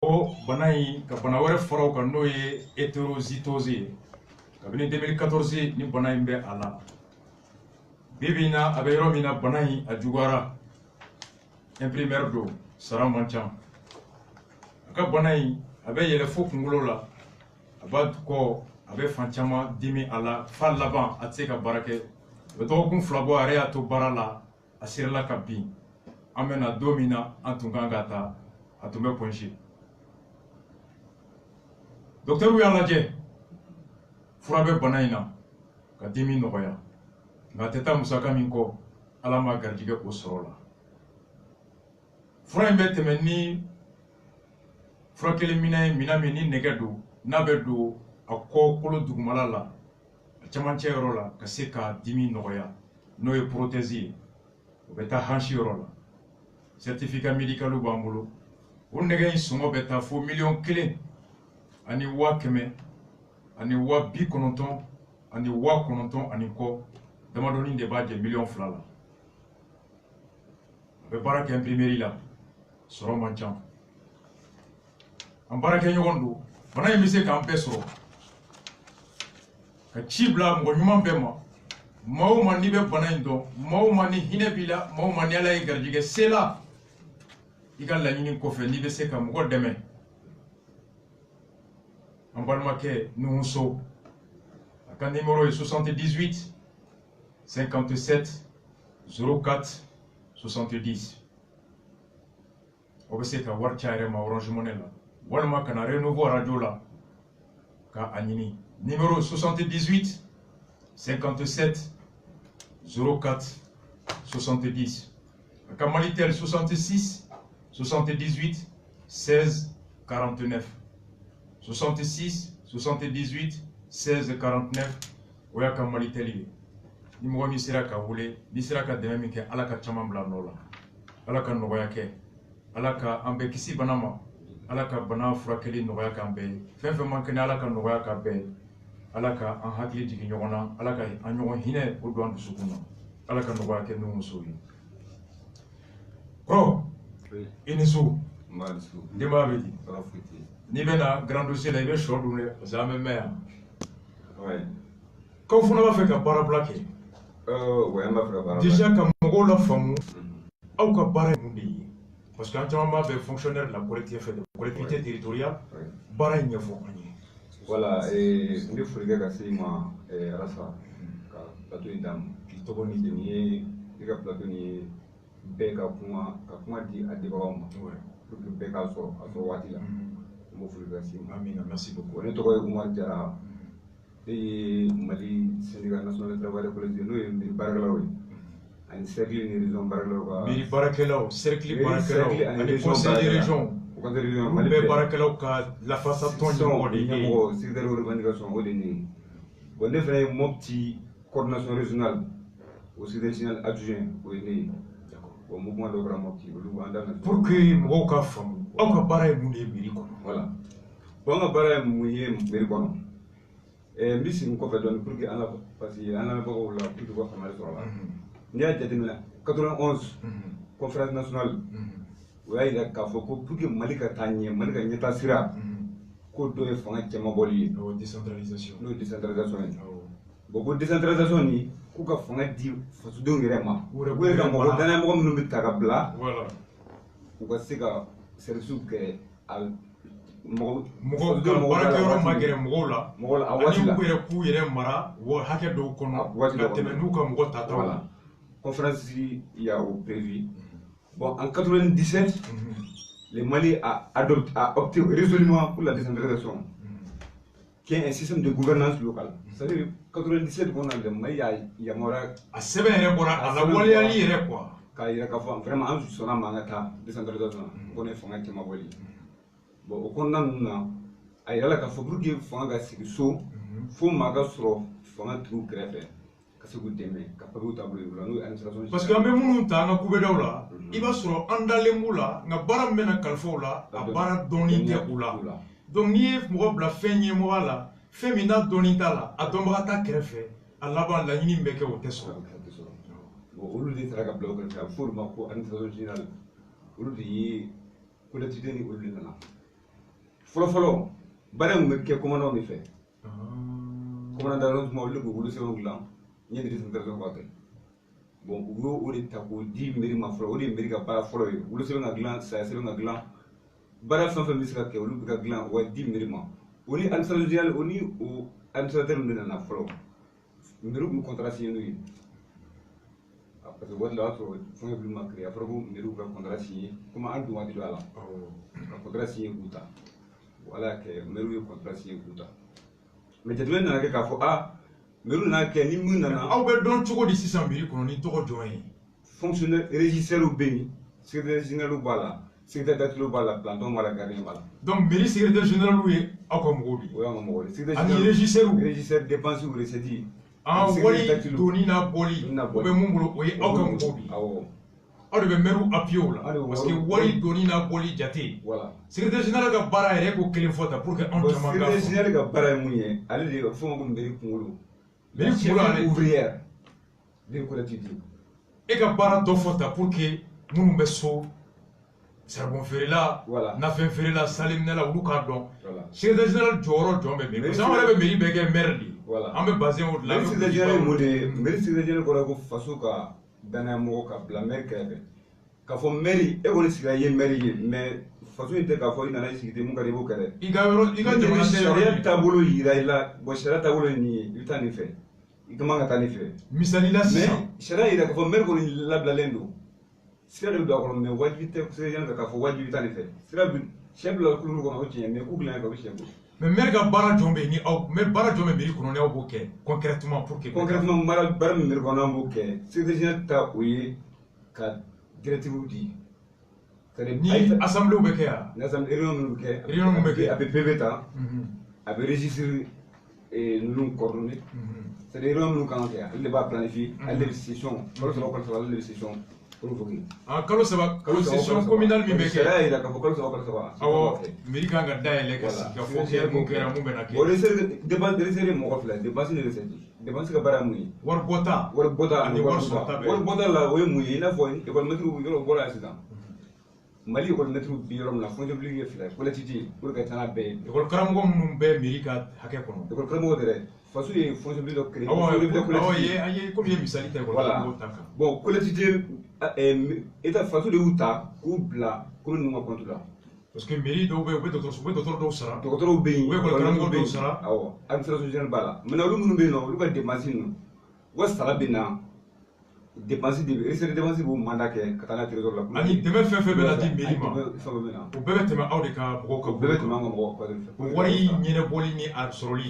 O bana in ka bana wɛrɛ fara o kan n'o ye hétérozytose ye kabini 2014 ni bana in bɛ a la bibi in na a bɛ yɔrɔ min na bana in a juguyara imprimeur don sara man ca a ka bana in a bɛ yɛlɛ fo kunkolo la a b'a kɔ a bɛ fan caman dimi a la fa laban a tɛ se ka baara kɛ a bɛ dɔgɔkun 2 bɔ a yɛrɛ y'a to baara la a serila ka bin an bɛ na don min na an tun kan ka taa a tun bɛ pɔnsi docteur y'a lajɛ fura bɛ bana in na ka dimi nɔgɔya nka a tɛ taa musaka min kɔ ala ma garijɛgɛ o sɔrɔ la fura in bɛ tɛmɛ ni furakɛliminɛn minɛn min ni nɛgɛ don n'a bɛ don a kɔ kolo dugumala la a cɛmancɛ yɔrɔ la ka se ka dimi nɔgɔya n'o ye prothèse ye o bɛ taa hansi yɔrɔ la certificat médical b'an bolo o nɛgɛ in sɔngɔ bɛ taa fo $1,000,000 ani 100,000 ani 90,000 ani 90,000 ani kɔ damadɔnin de b'a jɛ $2,000,000 la a bɛ baara kɛ imprimerie la sɔrɔ man ca an baarakɛ ɲɔgɔn don bana in bɛ se k'an bɛɛ sɔrɔ ka ci bila mɔgɔ ɲuman bɛɛ ma maa o maa n'i bɛ bana in dɔn maa o maa ni hinɛ b'i la maa o maa ni ala ye garijɛgɛ se la i ka laɲini kɔfɛ n'i bɛ se ka mɔgɔ dɛmɛ an balimakɛ Nuhu Sow a ka numéro ye 78 57 04 70 o bɛ se ka wari ci a yɛrɛ ma Orange Money la walima ka na Renouveau radio la ka a ɲini numéro 78 57 04 70 a ka Malitel 66 78 16 49 66 78 16 49 o y'a ka Malitel ye ni mɔgɔ min sera ka wele n'i sera ka dɛmɛ min kɛ ala ka caman bila nɔ la ala ka nɔgɔya kɛ ala ka an bɛɛ kisi bana ma ala ka bana furakɛli nɔgɔya k'an bɛɛ fɛn fɛn man kɛnɛ ala ka nɔgɔya k'an bɛɛ ala ka an hakili jigin ɲɔgɔn na ala ka an ɲɔgɔn hinɛ o don an dusukun na ala ka nɔgɔya kɛ Nuhu Sow ye kɔrɔ i ni su denbaya bɛ di n'i bɛna grand dossier la i bɛ sɔ dun dɛ parce que an bɛ mɛn yan k'aw fana b'a fɛ ka baarabila kɛ déjà ka mɔgɔw la faamu aw ka baara ye mun de ye parce que an caman b'a bɛ fonctionnaire de la collectivité territoriale baara in ɲɛfɔ an ye voilà n bɛ foli kɛ ka se i ma Alasa ka plateau in d'a ma k'i tɔgɔ ni jamu ye i ka plateau nin ye bɛɛ ka kuma di a dibagaw ma pour que bɛɛ k'a sɔrɔ a sɔrɔ waati la n b'o foli kɛ ka se i ma merci beaucoup ne tɔgɔ ye Umar Jara ne ye Mali syndicat national de travail collectif n'o ye miiri baarakɛlaw ye ani cercle ni région baarakɛlaw ka miiri baarakɛlaw cercle baarakɛlaw ani conseil de région Mali bɛɛ baarakɛlaw ka lafasa tɔn ɲɛmɔgɔ de ye ɲɛmɔgɔ secrétaire de revendication o de ye ne ye bon ne fana ye Mopti coordination régionale au secrétaire général adjoint o ye ne ye bon mouvement dɔ kɛra Mopti olu an da pour que mɔgɔw ka faamu aw ka baara ye mun de ye miiri kɔnɔ voilà bon an ka baara ye mun ye miiri kɔnɔ n bɛ segin kɔfɛ dɔɔni pour que an ka parce que an lamɛnbagaw la pour que u ka faamuyali sɔrɔ a la n'i y'a jateminɛ 91 conférence nationale o y'a jira k'a fɔ ko pour que Mali ka taa ɲɛ Mali ka ɲɛtaa sira ko dɔ ye fanga cɛman bɔli ye n'o ye décentralisation ye bon ko décentralisation nin k'u ka fanga di fasodenw yɛrɛ ma u yɛrɛ ka mɔgɔ danaya mɔgɔ minnu bɛ ta ka bila u ka se ka services kɛ baarakɛyɔrɔ ma gɛrɛ mɔgɔw la ani u yɛrɛ k'u yɛrɛ mara hakɛ dɔw kɔnɔ ka tɛmɛ n'u ka mɔgɔ tataw la conférence y a au prévu bon en 97 le Mali a opté résolument pour la décentralisation qui est un système de gouvernance locale c'est-à-dire 97 kɔnɔ le Mali y'a yamaruya a sɛbɛn yɛrɛ bɔra a lawaleyali yɛrɛ quoi k'a yira k'a fɔ vraiment an sɔnna ma an ka taa décentralisation na ko ne fanga cɛman bɔli bon o kɔnɔna ninnu na a yirala k'a fɔ pour que fanga ka sigi so fo maa ka sɔrɔ fanga tigiw kɛrɛfɛ ka se k'u dɛmɛ ka papiers taabolo yir'u la n'o ye administration parce que an bɛ minnu ta an ka kubédaw la i b'a sɔrɔ an dalen b'u la nka baara min bɛna kalifa u la a baara dɔɔnin tɛ u la donc n'i ye mɔgɔ bila fɛn ɲɛmɔgɔya la fɛn min n'a dɔɔnin t'a la a dɔnbaga t'a kɛrɛfɛ a laban laɲini min bɛ kɛ o tɛ sɔrɔ bon olu de taara ka bila o kɛrɛfɛ a bɛ fɔ olu ma ko administration générale olu de ye collectivité ni olu de nana fɔlɔ baara mun bɛ kɛ commandant de fɛ commandant dɔ tuma olu de b'u bolo sɛbɛnw dilan n ye décentralisation k'a kɛ bon u y'o o de ta k'o di mairie ma fɔlɔ o de ye mairie ka baara fɔlɔ ye wolo sɛbɛn ka dilan saya sɛbɛn ka dilan baara fɛn fɛn bɛ se ka kɛ olu bɛ ka dilan o ka di mairie ma o ni administration générale o ni o administrateur min nana fɔlɔ mairie tun bɛ contrat signé n'u ye parce que waati la o y'a sɔrɔ fɛn fɛn ma créé a fɔra ko mairie ka contrat signé komi an dun waati dɔ a la ka contrat signé k'u ta ala y'a kɛ mairie ye contrat signé k'u ta mais jateminɛ nana kɛ k'a fɔ mairie nana kɛ ni mun nana. aw bɛ dɔn cogo di sisan mairie kɔnɔ ni tɔgɔ jɔn ye. fonctionnaire régisseur bɛ yen secrétaire général b'a la secrétaire d'activité b'a la planton b'a la gardien b'a la. donc mairie secrétaire général ye aw ka mɔgɔw de ye. o y'an ka mɔgɔw de ye. ani régisseur. régisseur dépense ou recette. wari doni n'a bɔli o bɛ mun bolo o ye aw ka mɔgɔw de ye. awɔ. aw de bɛ maire appuyé o la parce que wari doni n'a bɔli jate. voilà. secrétaire général ka baara yɛrɛ ko kelen fɔ ta pour que anw caman k'a fɔ. secrétaire général ka baara ye mun ye ale de fɛn o ko mairie kunkolo. mairie kunkolo ale ouvrière de collectivité. e ka baara dɔ fɔ ta pour que minnu bɛ so saribɔn feerela nafɛn feerela saliminɛla olu k'a dɔn secrétaire général jɔyɔrɔ jɔn bɛ mairie parce que an yɛrɛ bɛ mairie bɛɛ kɛ maire de ye an bɛ basé o de la. mairie secrétaire général ye mun de ye mairie secrétaire général kɔrɔ ko faso ka danaya mɔgɔ ka bila maire kɛrɛfɛ k'a fɔ mairie e kɔni sigira i ye maire ye mais faso in tɛ k'a fɔ i nana i sigi ten mun ka di i b'o kɛ dɛ. i ka jamana sariya taabolo yira i la bon sariya taabolo ye nin ye i bɛ taa nin fɛ i ka man ka taa nin fɛ. misali la sisan mais sariya yira k'a fɔ maire kɔni labilalen don sira de bɛ don a kɔnɔ mais wajibi tɛ secrétaire général k'a fɔ wajibi taa nin fɛ sira bɛ sɛ bila kulu kɔnɔ o tiɲɛ mais k'u dilan ka o sɛ bolo. mais maire ka baara jɔn bɛ yen ni aw maire baara jɔn bɛ mairie kɔnɔ ni aw b'o kɛ concrètement pour que. concrètement baara min mairie kɔnɔ an b'o kɛ secrétaire général ta o ye ka directive di. ni assemblée bɛ kɛ yan. ni assemblée réunion minnu bɛ kɛ. réunion minnu bɛ kɛ a bɛ PV ta. a bɛ registre ninnu coordonné. c'est des réunions minnu kan ka kɛ ale de b'a planifier ale de bɛ session kalo saba ale de bɛ session convoqué. kalo saba session communale min bɛ kɛ. sariya yira k'a fɔ kalo saba. awɔ mairie kan ka dayɛlɛ ka sigi ka fɔ kɛ mun kɛra mun bɛ na kɛ. o dépense ye mɔgɔ fila dépense ni recette dépense ka baara ye mun ye. wari bɔta ani wari sɔrɔta bɛɛ. wari bɔta la o ye mun ye i n'a fɔ école maître yɔrɔ bɔra yan sisan. Mali école maître bi yɔrɔ min na fonction publique ye fila collectivité pour que ka taa n'a bɛɛ ye. école karamɔgɔ minnu bɛ mairie ka hakɛ kɔnɔ. école karamɔgɔ tɛ dɛ faso ye fonction publique dɔ créé. awɔ ye komi ye misali ta école karamɔgɔ ta kan. bon collectivité état faso de y'u ta k'u bila kolo ninnu ka compte la. parce que mairie dɔw bɛ yen u bɛ dɔgɔtɔrɔ dɔw sara. dɔgɔtɔrɔw bɛ yen u bɛ école karamɔgɔ dɔw sara. awɔ administration générale b'a la maintenant olu minnu bɛ yen nɔ olu ka dépense ninnu u ka sara bɛ na. dépense de bɛ recette dépense b'o mandat kɛ ka taa n'a trésor la. ani dɛmɛ fɛn fɛn bɛ na di mairie ma fɛn fɛn bɛ na. o bɛɛ bɛ tɛmɛ aw de ka mɔgɔw ka. o bɛɛ bɛ tɛmɛ an ka mɔgɔw ka o wari ɲɛnabɔli ni a sɔrɔli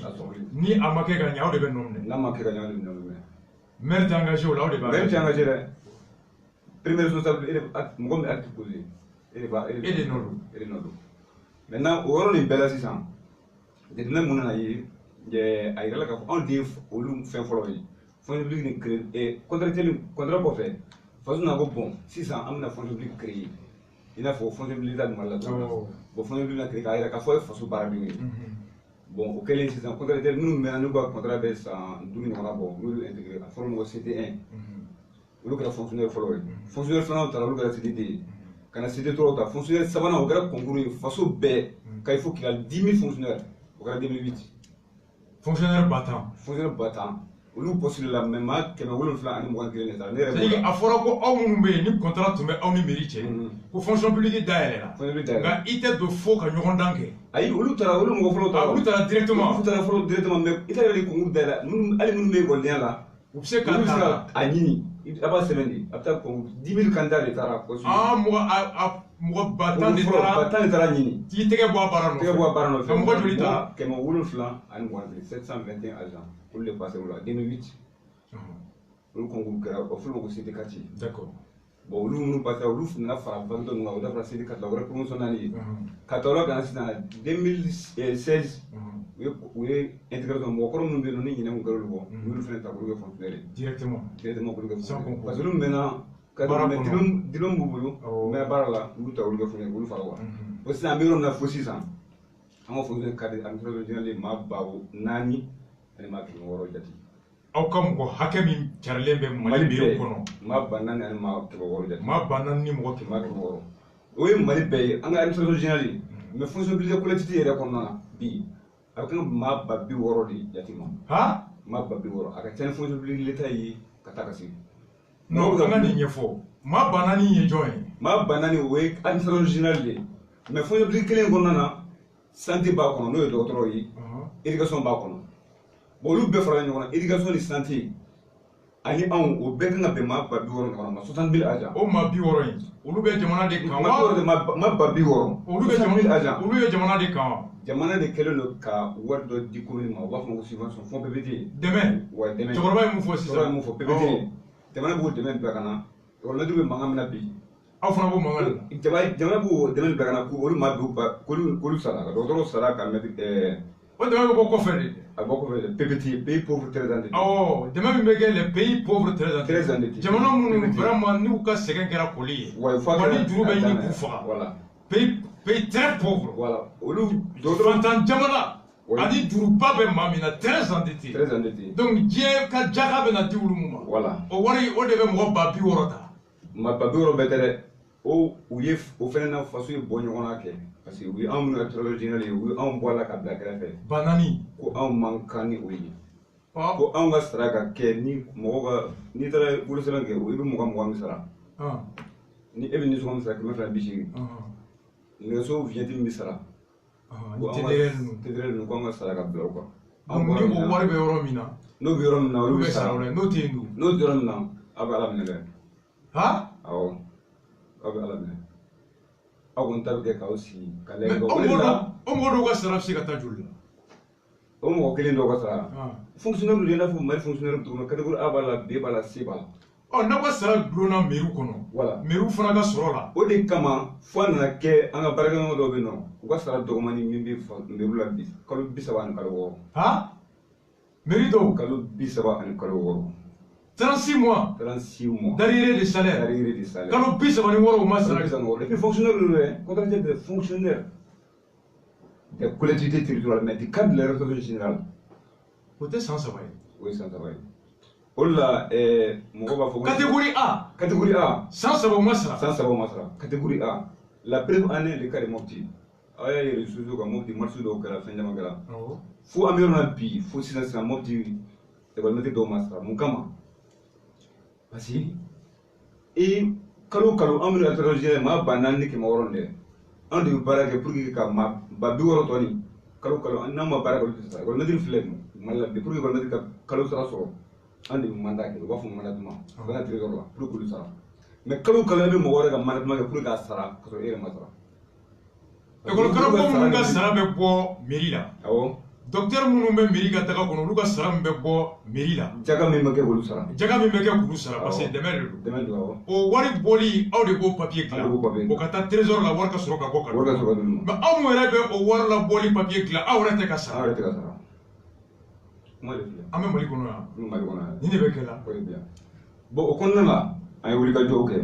ni a ma kɛ ka ɲɛ aw de bɛ nɔ minɛ. n'a ma kɛ ka ɲɛ aw de bɛ nɔ minɛ. maire tɛ engagé o la aw de b'a. maire tɛ engagé dɛ. premier responsable mɔgɔ min acte posé e de b'a. e de nɔ don. e de nɔ don. maintenant o yɔrɔ nin bɛɛ la sisan jateminɛ mun nana ye a yirala k'a fɔ anw de ye olu fɛn fɔlɔ ye. fonction publique ni créé contrat kɔfɛ faso nana ko bon sisan an bɛna fonction publique créé i n'a fɔ fonction publique ta Mali la cogo min na bon fonction publique na créé k'a yira k'a fɔ ye faso baaradenw ye bon o kɛlen sisan contracteurs minnu mɛnna n'u ka contrat bɛ san 5 ɲɔgɔnna bɔ n'olu intégré a fɔra mɔgɔ CT1 olu kɛra fonctionnaire fɔlɔ ye fonctionnaire filanan taara olu kɛra CT2 ye ka na CT3 ta fonctionnaire sabanan o kɛra concours ye faso bɛɛ k'a fɔ qu'il y a 10 000 fonctionnaires o kɛra 2008 fonctionnaire battant olu postulé la mais maa 721 ani 21 de taara ne yɛrɛ b'o la. a fɔra ko aw minnu bɛ yen ni contrat tun bɛ aw ni mairie cɛ ko fonction publique dayɛlɛ la nka i tɛ don fo ka ɲɔgɔn dan kɛ. ayi olu taara olu mɔgɔ fɔlɔ taara. olu taara directement. olu taara fɔlɔ directement mais i taara de concours dayɛlɛ hali minnu bɛ ekɔlidenya la. u bɛ se ka taa a ɲini a b'a sɛbɛn de a bɛ taa concours 10 000 candidats de taara. mɔgɔ ba tan de taara ɲini. k'i tɛgɛ bɔ a baara nɔfɛ. tɛgɛ bɔ a baara nɔfɛ. ka mɔgɔ joli ta. 707 ani 721 agents olu de passé o la 2008. olu concours kɛra o fɔlɔ ko CT4 ye. d'accord. bon olu minnu passé olu nana fara vague dɔ ninnu kan o dafara CT4 la o kɛra promotion 4 ye. ka taa o la ka na sisan 2016 u ye intégration mɔgɔ kɔrɔ minnu bɛ yen nɔ ni ɲinɛ kun kɛra olu kɔ u y'olu fana ta k'olu kɛ fonctionnaire ye. directement k'olu kɛ fonctionnaire parce que olu mɛnna diplôme b'u bolo mɛ baara la olu ta olu kɛ fonctionnaire k'olu fara wa. o sisan an bɛ yɔrɔ min na fo sisan an ka fonctionnaire cadre administration générale ye maa 4,000 ani maa 600 jate. aw ka mɔgɔ hakɛ min carilen bɛ Mali mairie kɔnɔ. maa 4,000 ani maa 600 jate. maa 4,000 ni mɔgɔ 600. o ye Mali bɛɛ ye an ka administration générale mais fonctionnalité collectivité yɛrɛ kɔnɔna na bi a bɛ kan maa ba 60 de jate ma maa ba 60 a ka ca ni fonctionnalité l'état ye ka taa ka se non an ka nin ɲɛfɔ maa ba 4 ye jɔn ye maa ba 4 o ye administration générale de mais fonctionnalité kelen kɔnɔna na santé b'a kɔnɔ n'o ye dɔgɔtɔrɔ ye éducation b'a kɔnɔ bon olu bɛɛ farala ɲɔgɔn na éducation ni santé ani anw o bɛɛ kan ka bɛn maa ba 60 ɲɔgɔn ma 60 000 agents o maa 60 in olu bɛ jamana de kan wa maa ba 60 olu bɛ jamana de kan wa jamana de kɛlen don ka wari dɔ di commune ma u b'a fɔ ko subvention fond PPT dɛmɛ wa dɛmɛ cɛkɔrɔba ye mun fɔ sisan cɛkɔrɔba ye mun fɔ PPT jamana b'o dɛmɛ bila ka na école bɛ mankan min na bi aw fana b'o mankan de la jamana b'o dɛmɛ bila ka na olu maa k'olu sara ka dɔgɔtɔrɔw sara ka mɛtiri o dɛmɛ bɛ bɔ kɔfɛ de a bɔ kɔfɛ de PPT pays pauvre très endetté dɛmɛ min bɛ kɛ les pays pauvres très endettés jamana minnu vraiment n'u ka sɛgɛn kɛra koli ye wa ni juru bɛ ɲini k'u faga pays très pauvre voilà olu fantan jamana ani juruba bɛ maa min na très endetté donc diɲɛ ka jaka bɛ na di olu ma voilà o wari o de bɛ mɔgɔ ba 60 ta maa ba 60 bɛɛ tɛ dɛ o ye o fɛnɛ na faso ye bɔ ɲɔgɔn na kɛ parce que u ye anw minnu ye trésor général ye u ye anw bɔ a la ka bila kɛrɛfɛ ba 4 ko anw man kan ni o ye ko anw ka sara ka kɛ ni mɔgɔ ka n'i taara bolosɛbɛn kɛ i bɛ mugan min sara ni e bɛ nisɔngɔ min sara 280 nɛgɛso vignette min bɛ sara TDR ninnu ko anw ka sara ka bila o kan ni o wari bɛ yɔrɔ min na n'o bɛ yɔrɔ min na olu bɛ sara n'o tɛ yen dun n'o tɛ yɔrɔ min na aw bɛ ala minɛ dɛ awɔ aw bɛ ala minɛ aw kɔni ta bɛ kɛ k'aw sigi ka lajɛ o mɔgɔ dɔw ka sara bɛ se ka taa joli la o mɔgɔ kelen dɔw ka sara fonctionnaire de i n'a fɔ mali fonctionnaire bɛ cogo min catégorie A b'a la B b'a la C b'a la n'aw ka sara dulonna mairie kɔnɔ mairie fana ka sɔrɔ la o de kama fo a nana kɛ an ka baarakɛɲɔgɔn dɔw bɛ yen nɔ u ka sara dɔgɔmani min bɛ mairie la bi kalo 30 ani kalo 6 mairie dɔw kalo 30 ani kalo 6 36 mois d'arriéré de salaire kalo 30 ni wɔɔrɔ u ma sara et puis fonctionnaire de contractuel de fonctionnaire des collectivités territoriales mais du cadre de la restauration générale o tɛ san 3 ye o ye san 3 ye o la mɔgɔ b'a fɔ catégorie A san 3 u ma sara catégorie A la preuve en est le cas de Mopti aw y'a ye réseaux sociaux kan Mopti marché dɔw kɛra fɛn caman kɛra fo an bɛ yɔrɔ min na bi fo sisan Mopti école maître dɔw ma sara mun kama parce que kalo kalo an minnu administration générale maa ba 4 ni 600 dɛ an de bɛ baara kɛ pour que ka maa ba 60 tɔni kalo kalo n'an ma baara kɛ olu tɛ sara école maître filɛ Mali la bi pour que école maître ka kalo sara sɔrɔ an de bɛ mandat kɛ u b'a fɔ mandat ma u bɛ na trésor la pour que olu sara mais kalo kalo e bɛ mɔgɔ wɛrɛ ka mandat kɛ pour que k'a sara ka sɔrɔ e yɛrɛ ma sara. école karamɔgɔ minnu ka sara bɛ bɔ mairie la. awɔ. docteur minnu bɛ mairie ka taga kɔnɔ olu ka sara min bɛ bɔ mairie la. jaga min bɛ kɛ k'olu sara. jaga min bɛ kɛ k'olu sara parce que dɛmɛ de don. dɛmɛ don awɔ. o wari bɔli aw de b'o papier dilan. o ka taa trésor la wari ka sɔrɔ ka bɔ ka. wari ka sɔrɔ ka d'olu ma. mais aw mun yɛrɛ bɛ o wari la bɔli papier dilan aw yɛrɛ tɛ ka sara. aw yɛrɛ tɛ ka sara. kuma de filɛ. an bɛ Mali kɔnɔ yan. n bɛ Mali kɔnɔ yan. nin de bɛ kɛ la. o de bɛ yan. bon o kɔnɔna la an ye wulikajɔw kɛ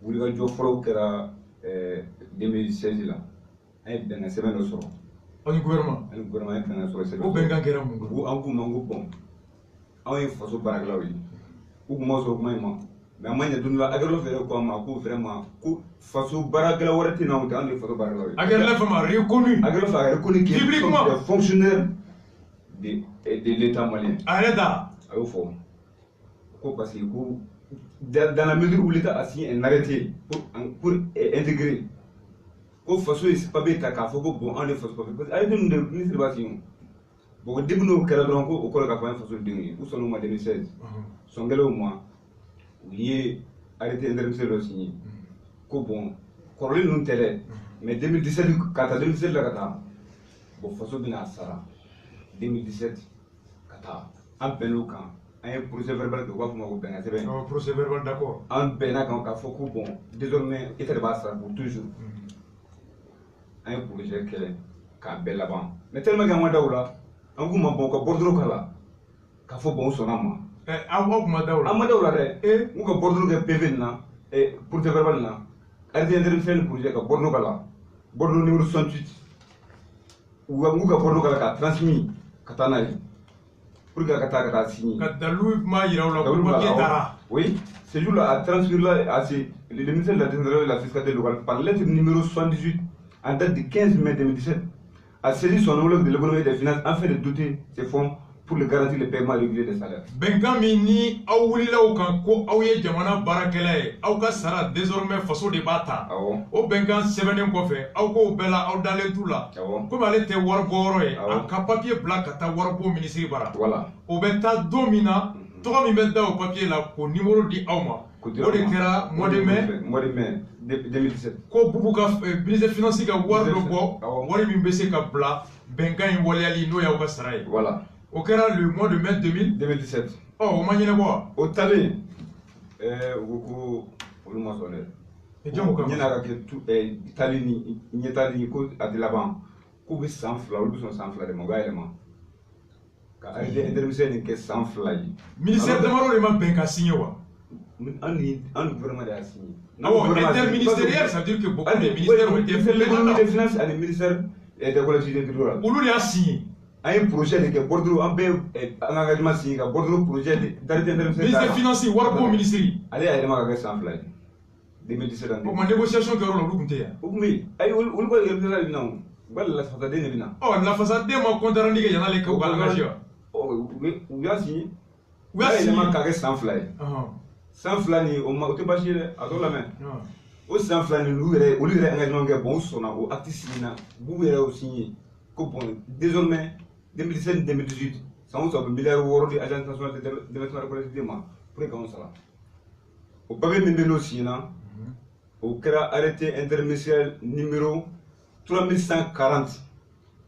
wulikajɔ fɔlɔw kɛra 2016 la an ye bɛnkan sɛbɛn dɔ sɔrɔ. aw ni gouvernement. an ni gouvernement ye bɛnkan sɔrɔ sɛbɛn. o bɛnkan kɛra mun ko an k'u ma ko bon anw ye faso baarakɛlaw ye u kun ma sɔrɔ kuma in ma mais an ma ɲɛ don dɔ la agɛrɛlaw fɛnɛ ko an ma ko vraiment ko faso baarakɛla wɛrɛ tɛ n'anw tɛ anw de ye faso baarakɛlaw ye. agɛrɛla fɛn ma reconnu. agɛrɛla fɛ a reconnu qui sont des fonctionnaires de l'état malien. a yɛrɛ da. a y'o fɔ ko parce que ko dans la mesure où l'État a signé un arrêté pour intégrer ko faso ye papier ta k'a fɔ ko bon anw de faso papier parce que arrêté ninnu de ministre b'a signé bon depuis n'o kɛra dɔrɔn ko o kɔrɔ k'a fɔ an ye faso denw ye u sɔnn'o ma 2016 sɔnkɛlaw ma u ye arrêté interministériel dɔ signé ko bon kɔrɔlen ninnu tɛ dɛ mais 2017 ka taa 2017 la ka taa bon faso bɛna a sara 2017 ka taa an bɛnn'o kan an ye procès verbal kɛ u b'a fɔ ma ko bɛnkan sɛbɛn. procès verbal d'accord. an bɛnna kan k'a fɔ ko bon désormais État de b'a sara pour toujours. an ye projet kɛlɛ k'a bɛɛ laban mais tellement que an ma da o la an k'u ma bon ka bordereau k'a la k'a fɔ bon u sɔnna ma. aw kun ma da o la. an ma da o la dɛ. n k'u ka bordereau kɛ PV nin na procès verbal nin na arrêté interministériel ni projet ka bordereau k'a la bordereau numéro 68 n k'u ka bordereau k'a la k'a transmis ka taa n'a ye pour que ka taa signer. ka dalu ma yira o la ko papier taara. oui ce jour là a transféré là à le ministère de la décentralisation de la fiscalité locale par lettre numéro 78 en date du 15 mai 2017, a saisi son homologue de l'économie et des finances afin de doter ces fonds pour le garantir le paiement régulier des salaires. Benkan min ni aw wulilaw kan ko aw ye jamana baarakɛla ye aw ka sara désormais faso de b'a ta. O benkan sɛbɛnnen kɔfɛ aw k'o bɛɛ la aw dalen t'u la. Komi ale tɛ waribɔyɔrɔ ye a ka papier bila ka taa waribɔ minisiri bara. O bɛ taa don min na tɔgɔ min bɛ da o papier la k'o numéro di aw ma. O de kɛra mois de mai 2017. Ko Bubu ka ministre financier ka wari dɔ bɔ wari min bɛ se ka bila benkan in waleyali n'o y'aw ka sara ye. Au kɛra le mois de mai 2017. Oh, o ma ɲɛnabɔ. O talen u ko olu ma sɔn dɛ. Ɲɛna ka kɛ tali ni ɲɛtali ko a tɛ laban k'u bɛ san 2 olu bɛ sɔn san 2 de ma u b'a yɛlɛma ka arrêté interministériel nin kɛ san 2 ye. Ministère damadɔ de ma bɛn ka signé wa? An ni gouvernement de y'a signé. Interministériel, ça veut dire que beaucoup de ministères ont été faits. L'économie des finances et le ministère des collectivités territoriales. Olu de y'a signé. Un projet de bordure en engagement signé ka bordure projet d'arrêté interministériel. Ministère financier waribɔ ministère. Ale y'a yɛlɛma ka kɛ san 2 ye. 2017 o ma négociation kɛ yɔrɔ la olu tun tɛ yan. O tun bɛ yen ayi olu ka yɛlɛma de bɛ na o u ka lafasaden de bɛ na. Lafasaden ma contrat kɛ yan'ale k'u ka engagé wa. U y'a signé. U y'a yɛlɛma ka kɛ san 2 ye. San 2 nin o tɛ baasi ye dɛ a t'o lamɛn. O san 2 nin olu yɛrɛ engagement kɛ bon u sɔnna o acte signé na Bubu yɛrɛ y'o signé ko bon désormais 2017-2018 san o san u bɛ miliyari 6 di agence nationale de développement des collectivités ma pour que k'anw sara. O papier min bɛ n'o signé na o kɛra arrêté interministériel numéro 3140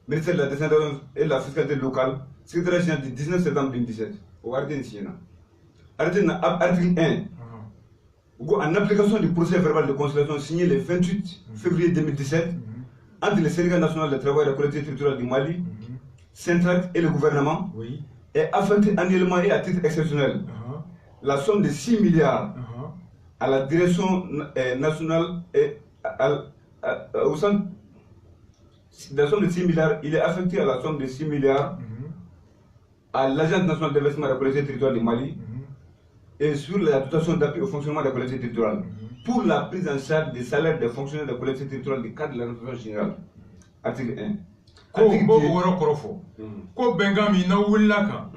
ministère de la décentralisation et de la fiscalité locale secrétaire général du 19 septembre 2017 o arrêté nin signé na. Arrêté na article 1 en application du procès verbal de conciliation signé le 28 février 2017 entre le syndicat national de travail et la collectivité territoriale du Mali, Centrac et le gouvernement, est affecté annuellement et à titre exceptionnel la somme de 6 milliards à la direction nationale et au centre. La somme de 6 milliards, il est affecté à la somme de 6 milliards à l'Agence nationale d'investissement de la collectivité territoriale du Mali et sur la dotation d'appui au fonctionnement de la collectivité territoriale pour la prise en charge des salaires des fonctionnaires de la collectivité territoriale du cadre de l'administration générale. Article 1. Ko bo woro korofo. Ko benga mi na wulila kan.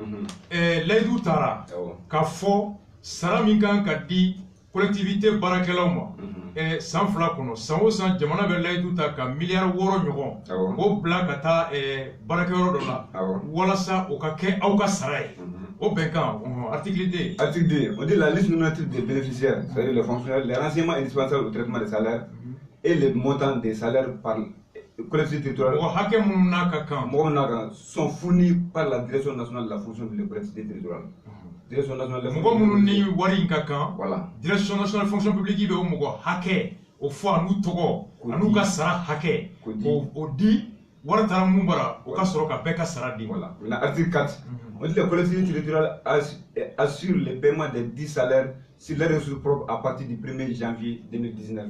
Layidu tara ka fɔ sara min kan ka di collectivité baarakɛlaw ma. San 2 kɔnɔ san o san jamana bɛ layidu ta ka miliyari 6 ɲɔgɔn o bila ka taa baarakɛyɔrɔ dɔ la walasa o ka kɛ aw ka sara ye. O bɛnkan article 2. Article 2, on dit la liste nominative des bénéficiaires, c'est-à-dire les fonctionnaires, les renseignements indispensables au traitement des salaires et les montants des salaires par collectivité territoriale sont fournis par la direction nationale de la fonction publique de la collectivité territoriale. Direction nationale de la fonction publique. Voilà. Direction nationale de la fonction publique be o mɔgɔ hakɛ o fɔ anu tɔgɔ anu ka sara hakɛ o di wari taara mun bara o ka sɔrɔ ka bɛɛ ka sara di. Voilà. Maintenant article 4. On dit que la collectivité territoriale assure le paiement des 10 salaires sur les ressources propres à partir du 1er janvier 2019.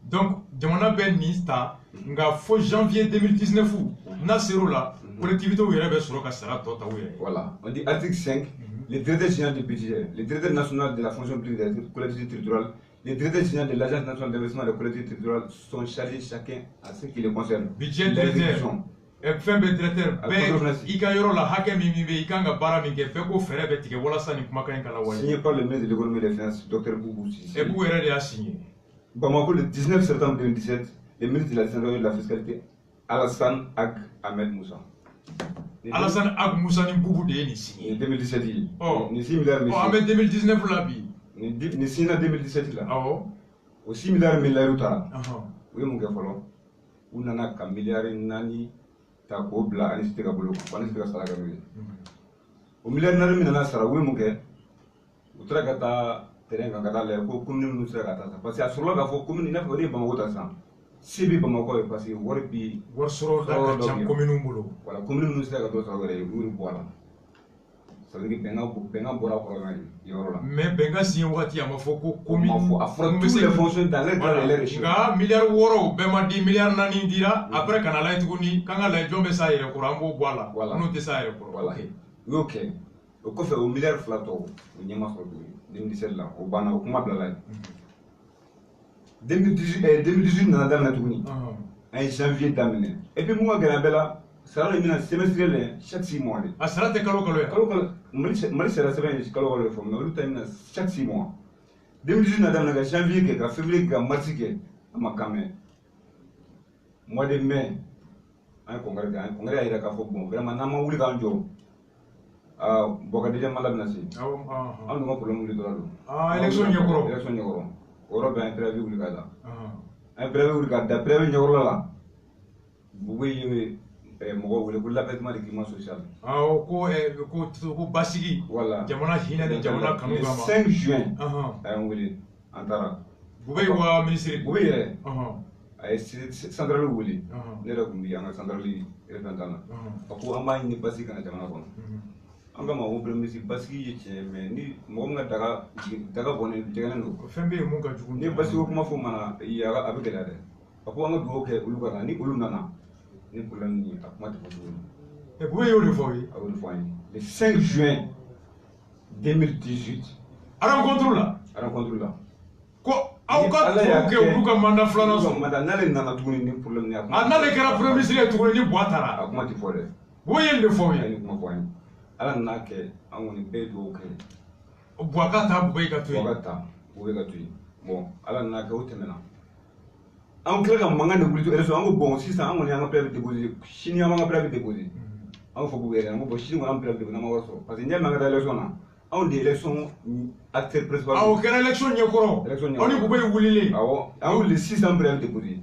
Donc, jamana bɛ nin ta nka fo janvier 2019 n'a ser'o la collectivité yɛrɛ bɛ sɔrɔ ka sara tɔ ta u yɛrɛ. Voilà. On dit article 5. Le directeur général du budget, le directeur national de la fonction publique de la collectivité territoriale, le directeur général de l'agence nationale d'investissement de la collectivité territoriale sont chargés chacun à ce qui les concerne. Budget directeur. Fɛn bɛ directeur bɛɛ i ka yɔrɔ la hakɛ min bɛ i kan ka baara min kɛ bɛɛ ko fɛɛrɛ bɛ tigɛ walasa nin kumakan in ka lawaleya. Signé par le ministre de l'économie et des finances, Dr Boubou Cissé. Boubou yɛrɛ de y'a signé. Bamako le 19 septembre 2017, le ministre de la décentralisation et de la fiscalité, Alassane Ag Ahmed Moussa. Alassane Ag Moussa ni Boubou de ye nin signé. 2017 yi. Ni 6 milliards min. An bɛ 2019 la bi. Ni signé na 2017 la. Awɔ. O 6 milliards min layiru taara. U ye mun kɛ fɔlɔ? U nana ka miliyari 4 ta k'o bila ANIST ka bolo kan, ANIST ka sara kɛ n'o ye. O miliyari 4 min nana sara u ye mun kɛ? U taara ka taa terrain kan ka taa lajɛ ko commune ninnu sera ka taa sa parce que a sɔrɔla k'a fɔ commune i n'a fɔ ne ye Bamako ta sisan se bɛ Bamako ye parce que wari bi wari sɔrɔ da ka ca commune bolo. Voilà commune ninnu sera ka dɔ sɔrɔ wɛrɛ ye u y'u bɔ a la. Ça veut dire que bɛnkan bɔra kɔrɔ yɔrɔ la. Mais bɛnkan signé wagati a ma fɔ ko commune. A fɔra tous les fonctions dans les grands élèves. Nka miliyari 6 bɛɛ ma di miliyari 4 dira après ka na lajɛ tuguni k'an ka lajɛ jɔn bɛ s'a yɛrɛ kɔrɔ an b'o bɔ a la minnu tɛ s'a yɛrɛ kɔrɔ. Voilà u y'o kɛ o kɔfɛ o miliyari 2 tɔ o ɲɛ ma sɔrɔ tuguni 2017 la o banna o kuma bila la yen. 2018 nana daminɛ tuguni en janvier daminɛ et puis mun ka gɛlɛn bɛɛ la sara de bɛna semestriel chaque 6 mois de. A sara tɛ kalo kalo ye. Mali sara sɛbɛn ye kalo kalo de fɔ mais olu ta bɛna chaque 6 mois 2018 na daminɛ ka janvier kɛ ka février ka mars kɛ a ma kan mɛn mois de mai an ye congrès kɛ congrès y'a yira k'a fɔ bon vraiment n'an ma wuli k'an jɔ bon ka deuxième mandat bɛna se an dun ka problème wuli dɔrɔn don élection ɲɛkɔrɔ o yɔrɔ bɛɛ an ye préavis wuli k'a da an ye préavis wuli k'a da préavis ɲɛkɔrɔla la Boubou ye mɔgɔ wele ko l'apaisement du climat social ko basigi voilà jamana hinɛ ni jamana kanu kama 5 juin a y'an wele an taara Boubou wa ministre Boubou yɛrɛ a ye centrale wele ne yɛrɛ tun bɛ an ka centrale représentant na a ko an b'a ɲini basigi kana jamana kɔnɔ an kama ko premier ministre basigi ye tiɲɛ mais ni mɔgɔ min ka daga bɔnnen jɛgɛnen don fɛn bɛ ye mun ka jugu ni basigi ko kuma fɔ mana a bɛ gɛlɛya dɛ a ko an ka dugawu kɛ olu ka na ni olu nana ni problème ni a kuma tɛ fɔ tuguni Boubou y'o de fɔ ye a y'o de fɔ an ye le 5 juin 2018 rencontre la ko aw ka dugawu kɛ olu ka mandat filanan sɔrɔ mandat n'ale nana tuguni ni problème ni a kuma n'ale kɛra premier ministre ye tuguni ni Buwa taara a kuma tɛ fɔ dɛ Boubou ye nin de fɔ a ye ye nin kuma fɔ an ye ala nana kɛ an kɔni bɛɛ ye dugawu kɛ Buwa ka taa Boubou ka to yen Buwa ka taa Boubou ka to yen bon ala nana kɛ o tɛmɛna an tila ka mankan de wuli to élection an ko bon sisan an kɔni y'an ka préavis déposé sini an b'an ka préavis déposé an ko fɔ Boubou yɛrɛ an ko bon sini kɔni an préavis déposé n'an ma wari sɔrɔ parce que n'i y'a mɛn an ka taa élection na anw de élection acteur principal o kɛra élection ɲɛkɔrɔ aw ni Boubou ye wulilen awɔ an wuli le 6 an préavis déposé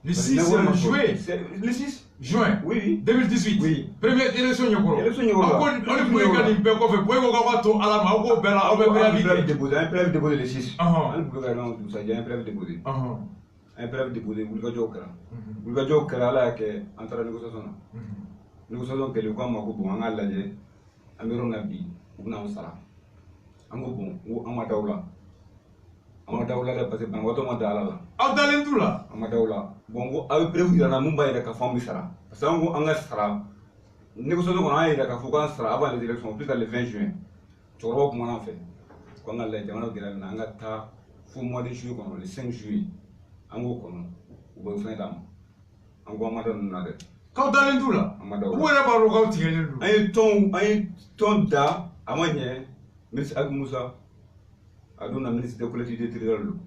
le 6 juillet le 6 juin oui 2018 oui première élection ɲɛkɔrɔ élection ɲɛkɔrɔ aw ni Boubou ye ka nin bɛɛ kɔfɛ Boubou ko k'aw ka to ala ma aw k'o bɛɛ la aw bɛ préavis déposé an préavis déposé le 6 an an Boubou ka ɲɔgɔn dugusajɛ an préavis déposé an an préavis déposé wulikajɔw kɛra wulikajɔw kɛra ala y'a kɛ an taara négociation na négociation kɛlen u k'an ma ko bon an k'a lajɛ an bɛ yɔrɔ min na bi u bɛna an sara an ko bon n ko an ma daw la dɛ parce que banabagatɔ ma da ala la aw dalen t'u la an ma daw la bon n ko aw bɛ preuve yira n na mun b'a yira k'a fɔ an bɛ sara parce que an ko an ka sara négociation kɔnɔ an y'a yira k'a fɔ k'an sara avant les élections plus tard le 20 juin cɛkɔrɔbaw kumana an fɛ ko an ka lajɛ jamana gɛlɛya min na an ka taa fo mois de juillet kɔnɔ le 5 juillet an k'o kɔnɔ u bɛ fɛn d'a ma an ko an ma da ninnu na dɛ k'aw dalen t'u la an ma daw la Boubou yɛrɛ b'a dɔn k'aw tigɛlen don an ye tɔn da a ma ɲɛ ministre Aki Musa a dun na ministre des collectivités territoriales don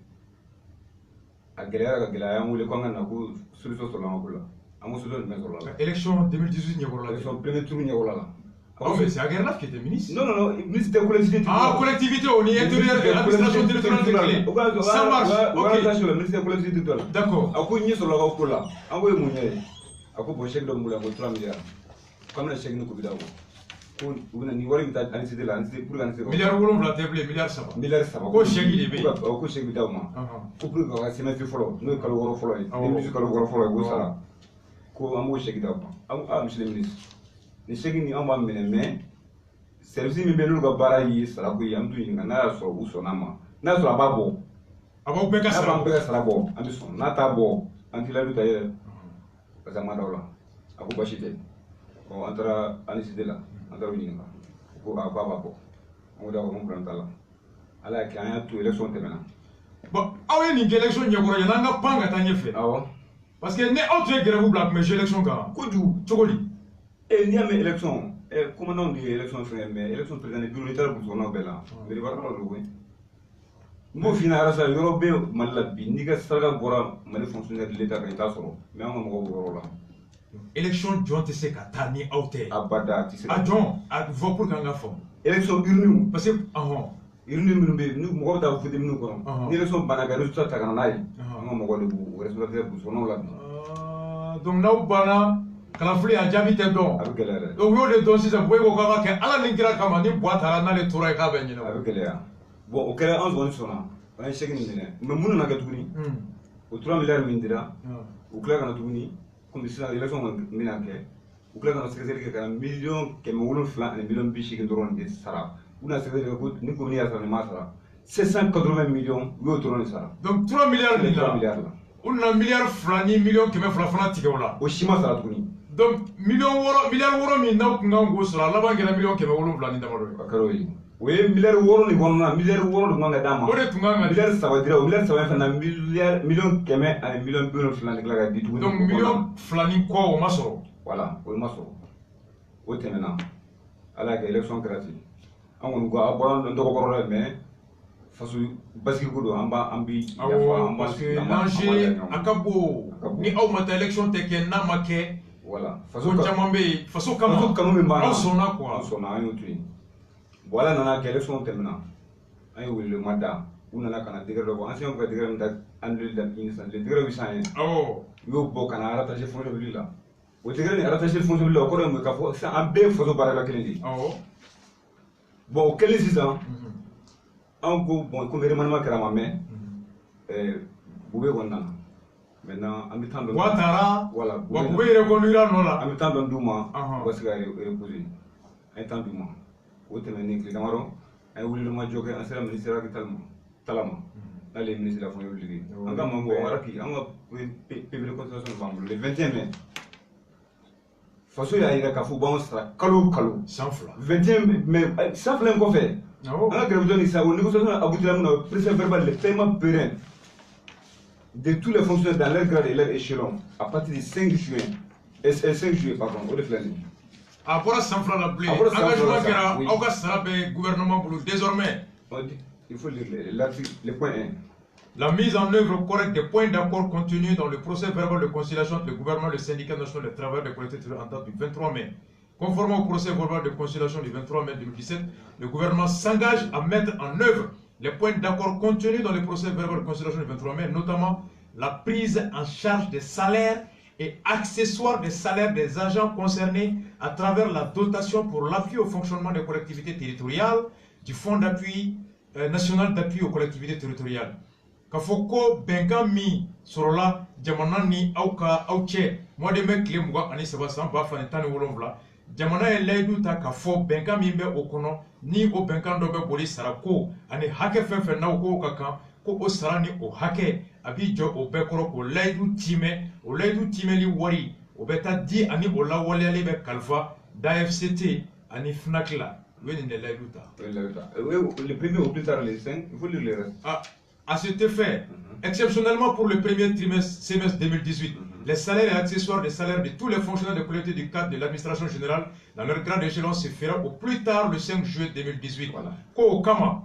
a gɛlɛyara ka gɛlɛya an wele ko an ka na ko solution sɔrɔla an ka ko la an ko solution jumɛn sɔrɔla la élection 2018 ɲɛkɔrɔ la élection premier tour ɲɛkɔrɔla la aw fɛ c'est Aguerlaf qui était ministre non ministre des collectivités collectivité o ni administration territoriale tɛ kelen ça marche ok le ministre des collectivités territoriales d'accord a ko ɲɛ sɔrɔla ka ko la an ko ye mun ye a ko bon chèque dɔ b'u la ko 3 milliards k'an bɛna chèque ni ko bi da ko u bɛna ni wari bɛ taa ANICT la ANICT pour que ANICT miliyari 7 tɛ bilen miliyari 3 ko chèque de bɛ yen ko chèque bi d'aw ma ko pour que ka semestre fɔlɔ n'o ye kalo wɔɔrɔ fɔlɔ ye 2018 kalo wɔɔrɔ fɔlɔ ye k'o sara ko an b'o chèque d'aw ma monsieur le ministre ni chèque ni an b'a minɛ mais service min bɛ n'olu ka baara ye sarako ye an bɛ t'u ɲininka n'a y'a sɔrɔ u sɔnna ma n'a y'a sɔrɔ a b'a bɔ a b'aw bɛɛ ka sara n'a b'a bɛɛ ka sara bɔ an bɛ sɔn n'a t'a bɔ an t'i layidu ta yɛrɛ parce que an ma da o la a ko basi tɛ an taara ANICT la an taara o ɲininka ko a k'a b'a bɔ an ko d'accord n ko problème t'a la ala y'a kɛ an y'a to élection tɛmɛna bon aw ye nin kɛ élection ɲɛkɔrɔ yanni an ka pan ka taa ɲɛfɛ awɔ parce que ni aw tun ye grève bila a tun bɛ jouer élection kan kojugu cogo di n'i y'a mɛn élection commandant de ye élection fɛngɛ mais élection président de bureau n'i taara burusi kɔnɔnaw bɛɛ la mairie-baara don koyi n b'o f'i ɲɛna halisa yɔrɔ bɛ Mali la bi n'i ka saraka bɔra Mali fonctionnaire de l'État kan i t'a sɔrɔ mais an ka mɔgɔw b'o yɔrɔ la élection jɔn tɛ se ka taa ni aw tɛ abada a tɛ se a jɔn a fɔ pour que an ka faamu élection urne parce que urne minnu bɛ yen ni mɔgɔ bɛ taa voter minnu kɔnɔ ni élection banna ka résultat ta ka na n'a ye an ka mɔgɔw de b'o responsabilité burusi kɔnɔnaw la bi donc n'aw banna kalafili a jaabi tɛ dɔn a bɛ gɛlɛya dɛ donc u y'o de dɔn sisan Boubou ko k'a ka kɛ ala ni kira kama ni Buwa taara n'ale tora ye k'a bɛ ɲinɛ a bɛ gɛlɛya bon o kɛra an sɔnni sɔnna an ye chèque nin minɛ mais mun nana kɛ tuguni o 3 milliards min dira u tila ka na tuguni komi sisan élection kɔni bɛna kɛ u tila ka na sɛgɛsɛgɛli kɛ ka na 1,7 ani 1,80 dɔrɔn de sara u bɛna sɛgɛsɛgɛli kɛ ko ni commune y'a sara nin m'a sara 780 millions u y'o dɔrɔn de sara donc 3 milliards nin la u nana miliyari 2 ni 1,2 fana tigɛ o la o si ma sara tuguni donc miliyari 6 min n'aw tun kan k'o sɔrɔ a laban kɛra 1,7 ni damadɔ ye a kɛra o ye Oui, milliard woro ni gonna milliard woro de manga dama. O de tunga milliard ça va dire milliard ça va faire million keme à million bureau flan de la dit. Donc million flani ko o masoro. Voilà, o masoro. O temena. Ala que élection gratuite. On go abon ndo ko ro mais façon basiki ko do amba ambi parce que l'enjeu akabo ni aw mata élection te ken na make. Voilà. Façon jamambe façon kama on sona quoi. On sona ayo tu. Voilà nana que élection temena. Ay wul le mada. Una na kana digre do ancien ko digre nda andul da instant le digre 800. Oh. Yo bo kana rattacher fond de là. O digre ni rattacher fond de là ko do mo ka fo ça ambe fo bara la kelindi. Oh. Bon, quel est ça? En gros, bon, comme il m'a dit, Boubé Gondana. Maintenant, en temps de. Ouattara. Voilà. Boubé reconduira non là. En temps de Douma, voici qu'il est reposé. En temps de Douma. Où tu m'as dit que les camarades, un ou l'autre joke, un seul ministère qui talama. Là, les ministres de la Fonction publique. En cas où on a qui, on va payer le constitution le 21 mai. Façon il y a un cafou bon sera calou. Sans fla. 21 mai sans fla qu'on fait. On a créé ça au négociation abouti à mon précédent verbal le paiement pérenne de tous les fonctionnaires dans leur grade et leur échelon à partir du 5 juin. Et 5 juillet pardon, au défilé. Après sans fla la blé. Engagement qui a au cas ça gouvernement pour désormais. Il faut lire l'article le point 1. La mise en œuvre correcte des points d'accord contenus dans le procès verbal de conciliation entre le gouvernement et le syndicat national des travailleurs des collectivités en date du 23 mai. Conformément au procès verbal de conciliation du 23 mai 2017, le gouvernement s'engage à mettre en œuvre les points d'accord contenus dans le procès verbal de conciliation du 23 mai, notamment la prise en charge des salaires et accessoires des salaires des agents concernés à travers la dotation pour l'appui au fonctionnement des collectivités territoriales du Fonds d'appui national d'appui aux collectivités territoriales. Kafoko benga mi sorola jamana ni auka auche mwade me kile muga ani saba samba fani tani wolonvla jamana e laidu ta kafo benga mi be okono ni o benga ndo be boli sarako ani hake fefe na ko kaka ko o sarani o hake abijo o be koro ko laidu time li wari o beta di ani o la wale ale be kalfa da FCT ani fnakla weni ne laidu ta le premier au plus tard les 5 il faut lire les restes. À cet effet, exceptionnellement pour le premier semestre 2018, les salaires et accessoires des salaires de tous les fonctionnaires de collectivité du cadre de l'administration générale dans leur grade d'échelon se fera au plus tard le 5 juillet 2018. Voilà. Ko kama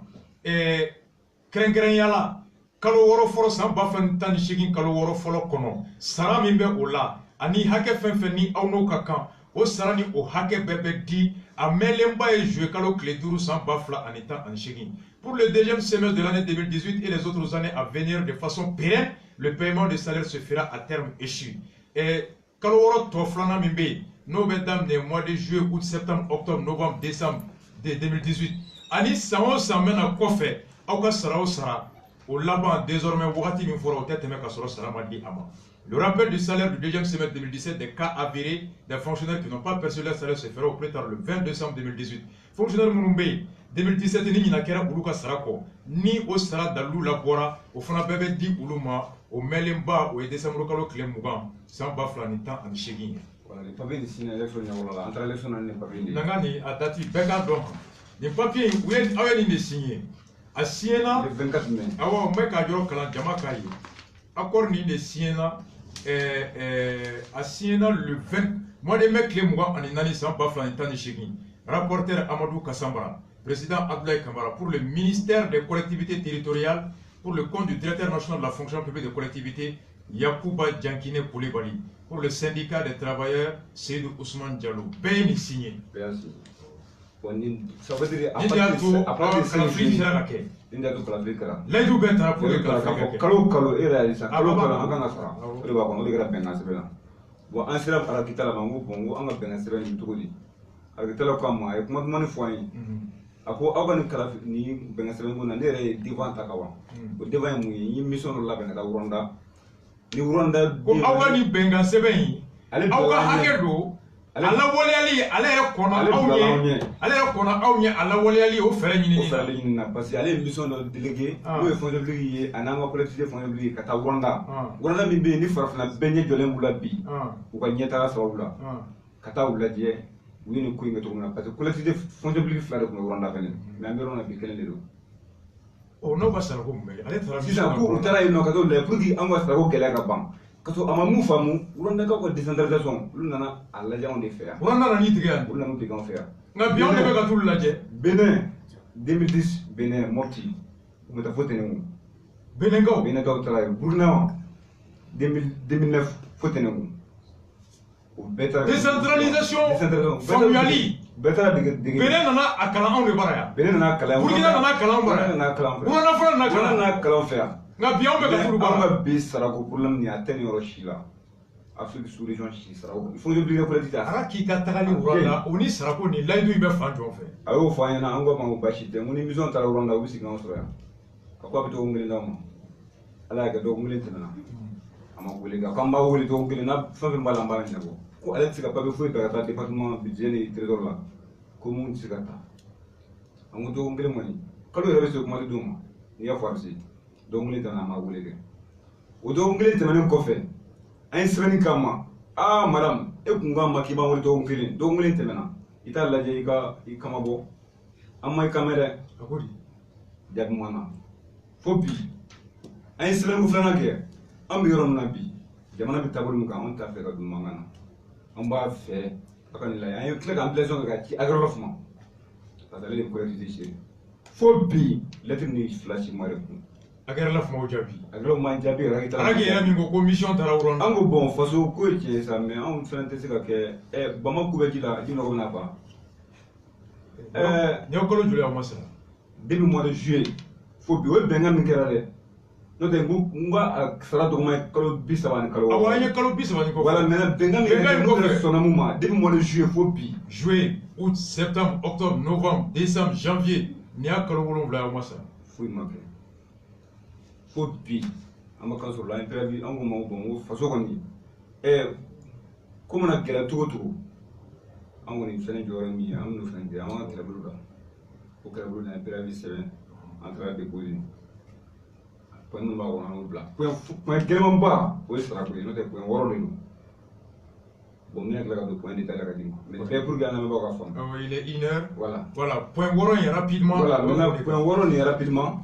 Krengranyala kalo woro foro san bafan tan shigin kalo woro folo kono sara min be o la ani hake fenfen ni awno kakan o sara ni o hake bebe di a melemba e joué kalo kle duru san bafla anita an shigin. Pour le deuxième semestre de l'année 2018 et les autres années à venir de façon pérenne, le paiement des salaires se fera à terme échu. Et Kaloro Toflana Mimbe, nos mesdames, les mois de juillet, août, septembre, octobre, novembre, décembre de 2018. Ani Sao s'amène à quoi faire? Auka Sarao Sara, au Laban, désormais, Wati Mifora, au tête de Kasoro Saramadi Ama. Le rappel du salaire du deuxième semestre 2017 des cas avérés des fonctionnaires qui n'ont pas perçu leur salaire se fera au plus tard le 20 décembre 2018. Fonctionnaire Mounoumbe, 2017 ni nakera uluka sarako ni o sara dalu la bora o fana bebe di uluma o melemba o décembre kalo klemugan sans bafla ni temps en chegin. Voilà les papiers de signer l'élection là entre l'élection et les papiers. Nangani adati beka don. Les papiers où est aweli de signer. A Siena le 24 mai. Awa meka joro kala jama kai. Accord ni de Siena a Siena le 20 mois de mai klemugan en nani sans bafla ni temps en chegin. Rapporteur Amadou Kassambara, président Abdoulaye Kamara, pour le ministère des collectivités territoriales, pour le compte du directeur national de la fonction publique des collectivités, Yakouba Djankine Koulibaly, pour le syndicat des travailleurs, Seydou Ousmane Diallo. Bien signé. Merci. Ça veut dire après le 5 juillet. L'aide bêta pour le Kalo et réalisé. Kalo Angana. On est grave bien. Bon, un seul à la quitte la banque, bon, on a bien un du tout. Avec tel comme moi, avec mon foyer. Ako awan kala ni benga seben gona nere divan takawa. O divan mu yi mission la benga da uronda. Ni uronda ko awani benga seben. Awa hakedo. Ala wole ali ala e kono awnye. Ala e kono awnye ala wole ali o fere nyini. O fere nyini na parce que ala mission do délégué, o fond de bligi anama collectivité fond de bligi kata uronda. Uronda mi be ni farfna benye jolem bula bi. O ka nyeta sa wula. Kata wula je oui ni ko inga to na parce que collectivité fonction publique fla de ko ronda fene mais amero na bi kelen le do o no ba sara ko mais ale tara si ça ko tara ino ka to le pour que anga sara ko kele ka ban ka to ama mu famu ronda ka ko décentralisation lu nana alla jaw de faire ronda na ni tigan lu nana tigan faire nga bion de ka tul laje Benin 2010 Benin moti mo ta fote ne Benin ka tara Burkina 2009 fote ne décentralisation familiale Benin nana a kalan anw de bara ya Benin nana kalan Burkina nana kalan bara ya nana kalan Burkina fana nana kalan fɛ yan nga bion be ka tulu bara an ka bi sarako problème ni a tɛ ni yɔrɔ si la Afrique sous région si sarako il faut que bilen politique ara k'i ka tagali Rwanda o ni sarako ni layidu i bɛ fan jɔn fɛ a y'o fɔ an ɲɛna an ko ma ko basi tɛ n ko ni mission taara Rwanda u bɛ sigi an sɔrɔ yan a ko a bɛ dɔgɔkun kelen d'aw ma ala y'a kɛ dɔgɔkun kelen tɛmɛna a ma wele k'an b'a wele dɔgɔkun kelen na fɛn fɛn b'a la an b'a ɲɛnabɔ ko ale tɛ se ka papier foyi ta ka taa département budget ni trésor la ko mun tɛ se ka taa an ko dɔgɔkun kelen kɔni kalo yɛrɛ bɛ se kuma di dɔw ma n'i y'a fɔ a bɛ se dɔgɔkun kelen tɛmɛna a ma wele kɛ o dɔgɔkun kelen tɛmɛnen kɔfɛ an ye sɛbɛnni k'an ma madame e kun k'an ma k'i b'an wele dɔgɔkun kelen tɛmɛna i t'a lajɛ i kama bɔ an ma i kan mɛn dɛ a ko di jaabi ma na fo bi an ye sɛbɛnni filanan kɛ an bɛ yɔrɔ min na bi jamana bɛ taabolo min kan anw t'a fɛ ka don mankan na an b'a fɛ a ka nin lajɛ an ye tila k'an pilation kɛ ka ci agorolof ma parce que ale de ye collectivité chef fo bi lettre ni fila ci ma de kun agorolof ma o jaabi agorolof ma jaabi yɛrɛ k'i ta ala k'i yɛrɛ min ko mission taara Rwanda an ko bon faso ko ye tiɲɛ ye sa mais anw fɛnɛ tɛ se ka kɛ Bamako bɛ ji la ji nɔgɔ bɛna ban ni y'aw kalo joli aw ma sara depuis mois de juillet fo bi o ye bɛnkan min kɛra dɛ n'o tɛ n ka sara dɔgɔma ye kalo 30 ni kalo wɔɔrɔ awɔ an ye kalo 30 ni kɔ voilà maintenant bɛnkan min kɛra n'o tɛ sɔnna mun ma depuis mois de juillet fo bi juillet août septembre octobre novembre décembre janvier ni y'a kalo 7 aw ma sara foyi ma kɛ fo bi an ma kan sɔrɔ la an ye préavis an ko ma bon n ko faso kɔni ko mana gɛlɛya cogo o cogo an kɔni fɛnɛ jɔyɔrɔ min ye an bɛn'o fɛnɛ kɛ an ka kɛlɛbolo kan o kɛlɛbolo n'an ye préavis sɛbɛn an taara déposer point minnu b'a kɔnɔ an y'o bila point gɛlɛmanba o ye sarako ye n'o tɛ point 6 de don bon n bɛna tila ka don point détail la ka di ma mais bɛɛ pour que an lamɛnbagaw ka faamu il est 1 heure voilà point 6 in rapidement voilà maintenant point 6 nin rapidement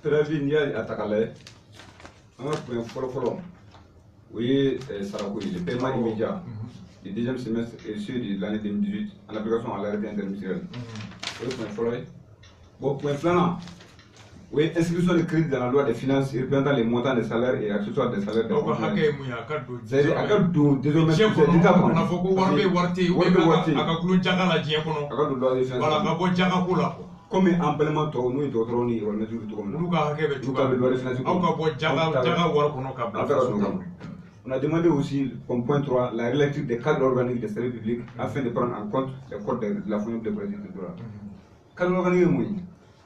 préavis n'i y'a ta k'a lajɛ an ka point fɔlɔ o ye sarako ye le paiement immédiat du deuxième semestre et ceux de l'année 2018 en application à l'arrêté interministériel o ye point fɔlɔ ye bon point filanan o ye inscription de crédit dans la loi des finances représentant les montants des salaires et accessoires des salaires des fonctionnaires. C'est-à-dire a ka don désormais d'État kɔnɔ. N'a fɔ ko wari bɛ wari tɛ yen a ka gulon jaga la diɲɛ kɔnɔ. A ka don loi des finances. Voilà ka bɔ jaga ko la. Comme an baliman tɔw n'o ye dɔgɔtɔrɔw ni économistes bɛ cogo min na. Olu ka hakɛ bɛ cogo min na. Loi des finances. Aw ka bɔ jaga wari kɔnɔ ka bila faso kɔnɔ. On a demandé aussi, comme point 3, la relecture des cadres organiques des services publics afin de prendre en compte les codes de la fonction de président de droit. Cadre organique est moins.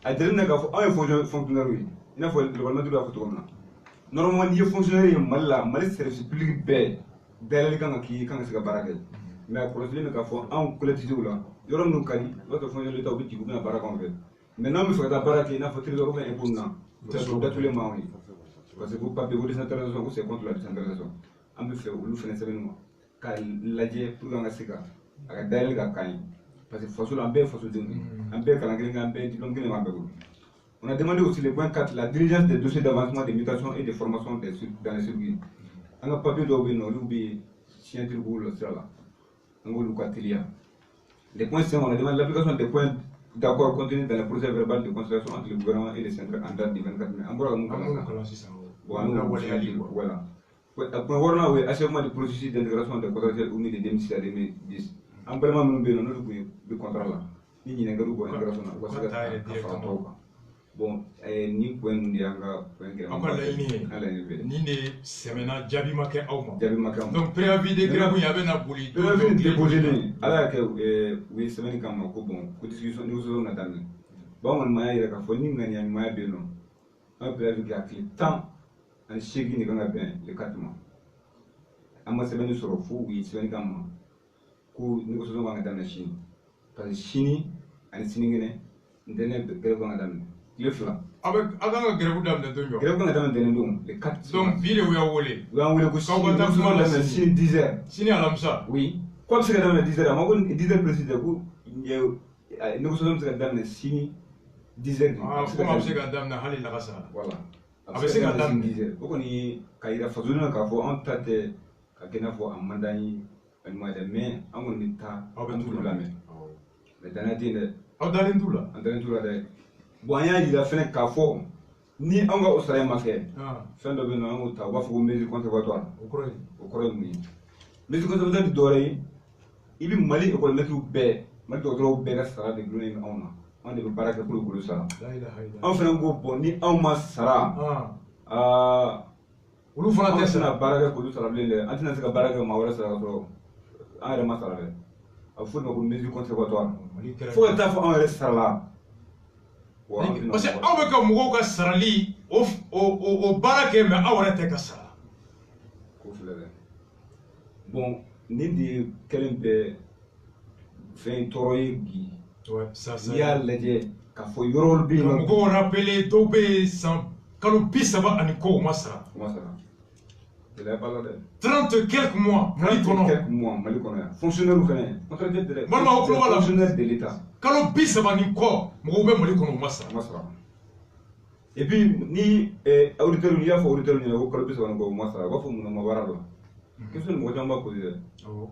A dire n'a qu'à faire un fonctionnaire oui. Il n'a pas le gouvernement de la photo comme ça. Normalement, il y a fonctionnaire qui mal service public bête derrière les gens qui quand c'est que baraque. Mais pour le film qu'à faire un collectivité là, il y aura nous cali, l'autre fonctionnaire de l'État qui vous met à baraque en fait. Maintenant, il faut que la baraque il n'a pas très d'euros pour nous. C'est pour tous les mois. Parce que vous pas payer vos décentralisation, c'est contre la décentralisation. On peut faire ou nous faire nous. Car l'adjet pour gagner ce cas, à derrière les gars parce que façon en bête façon de en bête calendrier en bête donc il est en bête. On a demandé aussi le point 4, la diligence des dossiers d'avancement des mutations et des formations dans les circuits. On a papier d'obéno, l'oublié, chien de boule, ça là. On va le les points 5, on a demandé l'application des points d'accord contenus dans le procès verbal de consultation entre le gouvernement et les centres en date du 24 mai. On va voilà. Point warna oui, achèvement du processus d'intégration des contractuels unis de 2006 à 2010. En parlant de nous, nous contrat là. Ni n'a pas eu intégration là. Bon, ni point nous dianga point que. Encore la ligne. Ni ne semena jabi make awma. Donc préavis de grève il y avait na boli. Préavis déposé ni. Ala que oui semaine quand ma ko bon, ko discussion nous sommes na tani. Bon on m'a ira ka fo ni ngani an m'a beno. Un préavis qui a clé temps en chegi ni kanga ben le 4 mois. Amma semaine sur fo oui semaine quand ma ko ni ko so nga dan na Chine. Parce que Chine an siningene ndene grève nga dan. Le flan. Avec un grève d'âme de Donjo. Grève d'âme de Donjo. Les 4. Donc, ville où il y a volé. Où on voulait que Chine 10 heures. Chine à l'Amsa. Oui. comme c'est dans les 10 heures, moi, 10 heures précises, nous sommes dans les 6 10 heures. Comment c'est que dame n'a pas la race? Voilà. Avec ces dame 10 heures. Pourquoi ni Kaira Fazuna Kafo, on tate Kakenafo, en Mandani, en Madame, en Monita, en tout la main. Mais dans la dîner, en Dalindula. En Dalindula, Boyan, il a fait un Kafo, ni un gars au salaire marqué. Fin de venant au Tawaf ou Médic Conservatoire. Au Corée. Médic Conservatoire de Doré, il est malé au mettre au baie, mettre au gros baie, ça de Green on ne peut pas pour le boulot ça. On fait un gros ni un massara. Olu fana tɛ sena baara kɛ k'olu sara bilen dɛ an tɛna se ka baara kɛ maa wɛrɛ sara ka sɔrɔ an yɛrɛ ma sara dɛ a bɛ fɔ o ma ko mesure conservatoire fo ka taa fɔ an yɛrɛ sarala parce que aw bɛ ka mɔgɔw ka sarali o baara kɛ mais aw yɛrɛ tɛ ka sara ko filɛ dɛ bon nin de kɛlen bɛ fɛn tɔɔrɔ ye bi n'i y'a lajɛ k'a fɔ yɔrɔ bɛ yen nɔ mɔgɔw rappelé dɔw bɛ san kalo 30 ani kɔ u ma sara 30 quelques mois Mali kɔnɔ yan fonctionnaire de l'État kalo 30 ani kɔ mɔgɔw bɛ Mali kɔnɔ u ma sara et puis ni auditeur n'i y'a fɔ auditeur ɲɛna ko kalo 30 ani kɔ u ma sara u b'a fɔ mun na ma baara la question ni mɔgɔ caman b'a posé dɛ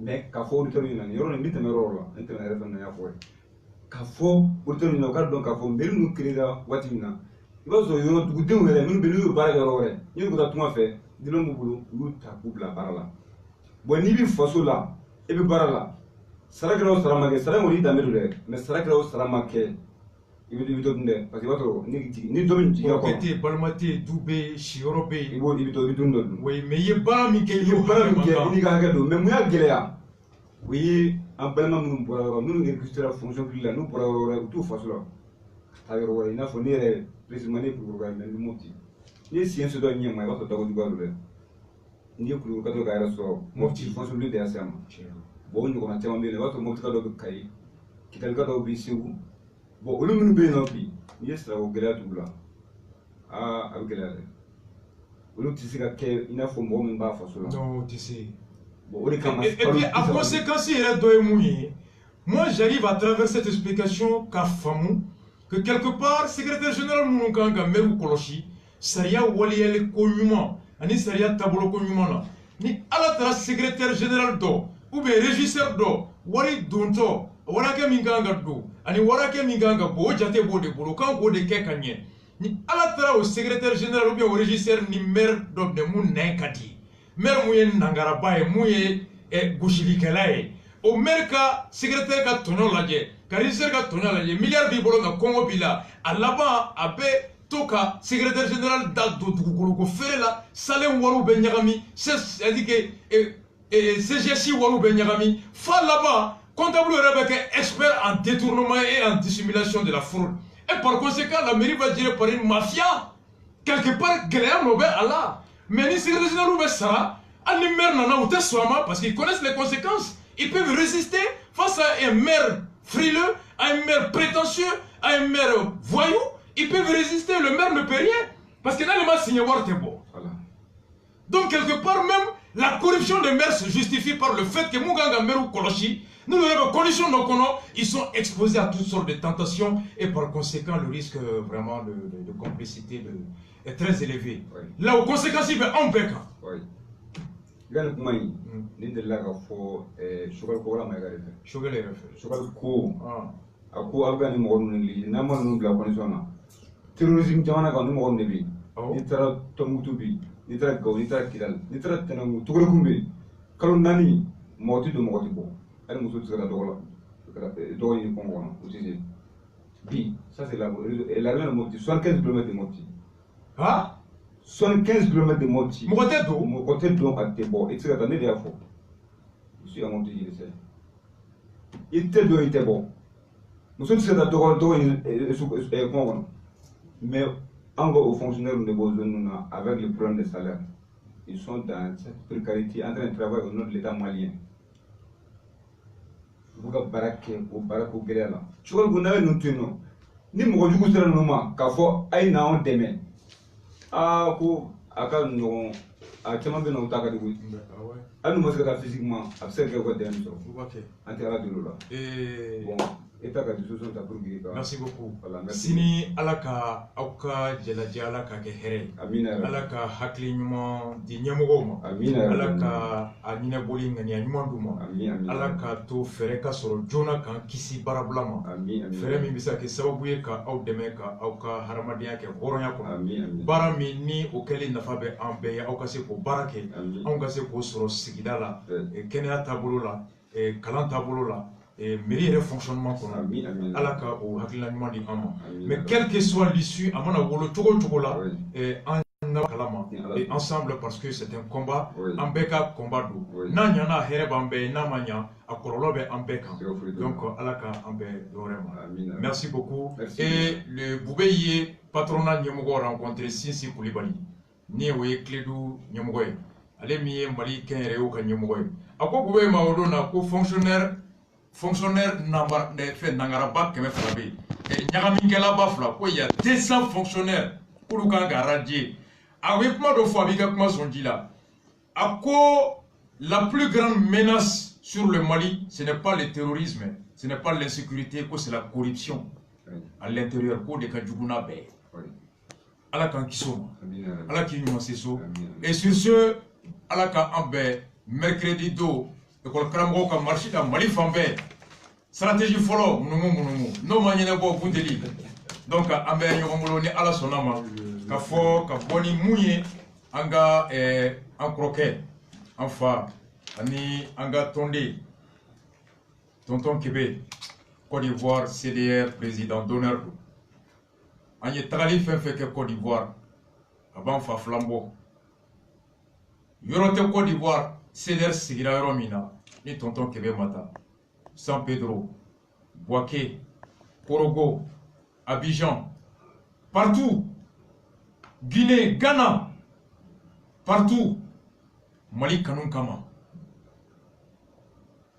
mais k'a fɔ auditeur ɲɛna nin yɔrɔ nin n bɛ tɛmɛ yɔrɔ la n tɛmɛ yɛrɛ fɛn na y'a fɔ ye k'a fɔ auditeur ɲɛna u k'a dɔn k'a fɔ mairie ninnu créera waati min na i b'a sɔrɔ yɔrɔ dugudenw yɛrɛ minnu bɛ n'u ye baara kɛ yɔrɔ wɛrɛ n'i bɛ taa tunga fɛ diplôme b'u bolo u y'u ta k'u bila baara la bon n'i bɛ faso la e bɛ baara la sara kɛra o sara ma kɛ sara in kɔni i danbe don dɛ mais sara kɛra o sara ma kɛ i bɛ dɔ dun dɛ parce que i b'a sɔrɔ ni dɔ bɛ jigin a kɔnɔ tɛ balima tɛ du bɛ yen siyɔrɔ bɛ yen i bɛ dɔ dun oui mais i ye baara min kɛ i ye baara min kɛ i n'i ka hakɛ don mais mun y'a gɛlɛya o ye an balima minnu bɔra yɔrɔ minnu récupéré fonction publique la n'u bɔra yɔrɔ wɛrɛ u t'u faso la ka taa yɔrɔ wɛrɛ i n'a fɔ ne yɛrɛ précisément ne ye Kulukoro mais n bɛ Mopti n'i ye siɲɛ dɔ ɲɛ ma i b'a sɔrɔ dagojuguya don dɛ n'i ye Kulukoro ka dɔ ka yɛrɛ sɔrɔ Mopti fonction publique de y'a se a ma bon o ɲɔgɔnna caman bɛ yen i b'a sɔrɔ Mopti ka dɔ bɛ Kayi Kitali ka dɔw bɛ Segu bon olu minnu bɛ yen nɔ bi n'i ye sirako gɛlɛya t'u la a bɛ gɛlɛya dɛ olu tɛ se ka kɛ i n'a fɔ mɔgɔ min b'a faso la non o tɛ se bon o de kama et puis a conséquence yɛrɛ dɔ ye mun ye moi j'arrive à travers cette explication k'a faamu que quelque part secrétaire général minnu kan ka maire kɔlɔsi sariya waliyali ko ɲuman ani sariya taabolo ko ɲuman na ni ala taara secrétaire général dɔ ou bien régisseur dɔ wari dontɔ warakɛ min kan ka don ani warakɛ min kan ka bɔ o jate b'o de bolo kan k'o de kɛ ka ɲɛ ni ala taara o secrétaire général ou bien o régisseur ni maire dɔ minɛ mun nɛn ka di maire mun ye nangaraba ye mun ye gosilikɛla ye o maire ka secrétaire ka tɔɲɔ lajɛ ka régisseur ka tɔɲɔ lajɛ milliard b'i bolo nka kɔngɔ b'i la a laban a bɛ to ka secrétaire général da don dugukoloko feere la salen wariw bɛ ɲagami c'est-à-dire que CGS wariw bɛ ɲagami fa laban comptable yɛrɛ bɛ kɛ expert en détournement et en dissimulation de la fraude et par conséquent la mairie va gérer par une mafia quelque part gɛlɛya nɔ bɛ a la mais ni secrétaire général bɛ sara hali ni maire nana u tɛ sɔn a ma parce qu'ils connaissent les conséquences ils peuvent résister face à un maire frileux, à un maire prétentieux, à un maire voyou. Ils peuvent résister, le maire ne peut rien. Parce que dans les mains, signé bon. Donc, quelque part, même la corruption des maires se justifie par le fait que Muganga Meru Koloshi, nous avons des conditions ils sont exposés à toutes sortes de tentations et par conséquent, le risque vraiment de complicité est très élevé. Oui. Là, aux conséquences, il va en pékin. Oui. Gane kuma yi ni delila ka fɔ Choguel ko wala ma i ka de fɛ Choguel yɛrɛ fɛ Choguel ko a ko aw bɛ ni mɔgɔ ninnu neglige n'an ma ninnu bila condition na terrorisme jamana kan ni mɔgɔ ninnu de bɛ yen n'i taara Tɔnbukutu bɛ yen n'i taara Gawo n'i taara Kidali n'i taara Tɛnɛgun Togorekun bɛ yen kalo 4 mɔgɔ tɛ don mɔgɔ tɛ bɔ hali muso tɛ se ka taa dɔgɔ la dɔgɔ ɲini kɔngɔ kɔnɔ o tɛ se bi ça c'est la région de Mopti 75 km de Mopti 75 km de Mopti. Mɔgɔ tɛ don a tɛ bɔ i tɛ se ka taa ne de y'a fɔ je suis à Mopti je le sais i tɛ don i tɛ bɔ muso tɛ se ka taa dɔgɔ ɲini kɔngɔ kɔnɔ mais an ka o fonctionnaires de b'o zone ninnu na avec le problème de salaire ils sont dans cette précarité en train de travailler au nom de l'État malien u bɛ ka baara kɛ o baara ko gɛlɛya la Choguel ko n'a ye ninnu to yen nɔ ni mɔgɔ jugu sera ninnu ma k'a fɔ a ye n'anw dɛmɛ ko a ka ɲɔgɔn a caman bɛ na u ta ka di koyi nous montrer physiquement, observer quoi d'un autre. Ok. Bon, et pas que nous sommes à merci beaucoup. Voilà, merci. Sini alaka auka jelaji alaka ke here. Amina. Alaka hakli nyuma di nyamugo ma. Amina. Alaka anyina boli ngani anyuma duma. Amina. Alaka to fere ka soro jona kan kisi barablama. Amina. Fere mi bisa ke sababu ye ka au deme ka au ka haramadiya ke horonya ko. Amina. Bara mi ni o keli nafa be an be ya au ka se ko barake. An ka se ko soro sigida la. Kenya tabolo la, kalan tabolo la. Et mairie fonctionnement qu'on a ala ka o hakilina ɲuman di an ma mais quelle que soit l'issue a mana wolo cogo cogo la an na kalama et ensemble parce que c'est un combat an bɛɛ ka combat do n'a ɲana a hɛrɛ b'an bɛɛ n'a ma ɲa a kɔlɔlɔ bɛ an bɛɛ kan donc ala ka an bɛɛ dɔwɛrɛ ma merci beaucoup et le Boubé ye patronat ɲɛmɔgɔ rencontré Sinsi Kulibali ni o ye Clédou ɲɛmɔgɔ ye ale min ye Mali kɛnyɛrɛyew ka ɲɛmɔgɔ ye a ko Boubé ma o don na ko fonctionnaire fait nangaraba kɛmɛ fila bɛ yen ɲagaminkɛlaba fila ko il y a 200 fonctionnaires k'olu kan ka radier a ye kuma dɔ fɔ a b'i ka kuma sɔn ji la a ko la plus grande menace sur le Mali ce n'est pas le terrorisme ce n'est pas l'insécurité que c'est la corruption à l'intérieur ko de ka jugu n'a bɛɛ ala k'an kisi o ma ala k'i ɲuman se so et sur ce ala ka an bɛɛ mercredi do école karamɔgɔw ka marché la Mali fan bɛɛ stratégie fɔlɔ munumumunum n'o ma ɲɛnabɔ Bundeli donc an bɛ ɲɔgɔn bolo ni ala sɔnna ma ka fɔ ka bɔ ni mun ye an ka an kɔrɔkɛ an fa ani an ka tɔnden tonton Kebe Côte d'Ivoire CDR président d'honneur do an ye tagali fɛn fɛn kɛ Côte d'Ivoire a b'an fa filan bɔ yɔrɔ tɛ Côte d'Ivoire CDR sigira yɔrɔ min na ni tonton Kebe mata San Pedro, Boaké, Korogo, Abidjan, partout, Guinée, Ghana, partout, Mali kanun kama.